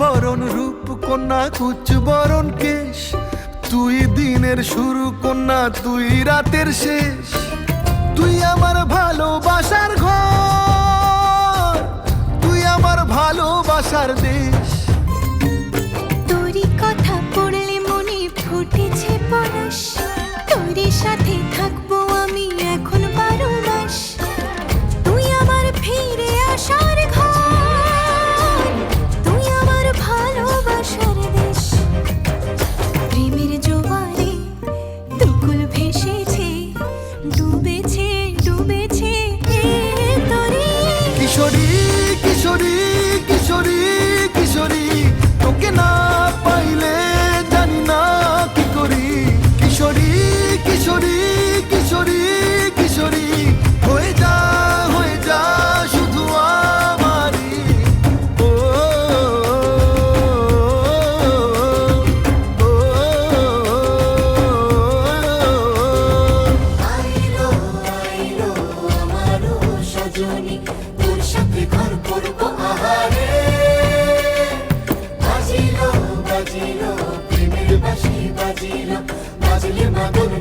বরণ রূপ কন্যা কুচ বরণ কেশ, তুই দিনের শুরু কন্যা তুই রাতের শেষ। তুই আমার ভালোবাসার ঘর, তুই আমার ভালোবাসার দেশ। তোরই কথা পড়লে মনে ফুটেছে পরশ, তোরই সাথে থাকবো আমি এখন 12 মাস। তুই আমার ফিরে আসার ঘর, তুই আমার ভালোবাসার দেশ। প্রেমের জোয়ারে দুকুল ভেসেছে, ডুবেছে ডুবেছে তোরে। কিশোরী কিশোরী কিশোরী কিশোরী, তোকে না পাইলে জানি না কি করি। কিশোরী কিশোরী কিশোরী কিশোরী, হয়ে যা শুধু আমারই। ও, আইলো আইলো আমারও সজনী, তোর সাথে ঘর করবো আহারে। বাজিলো বাজিলো প্রেমের বাঁশি বাজিলো, বাজলে মাদল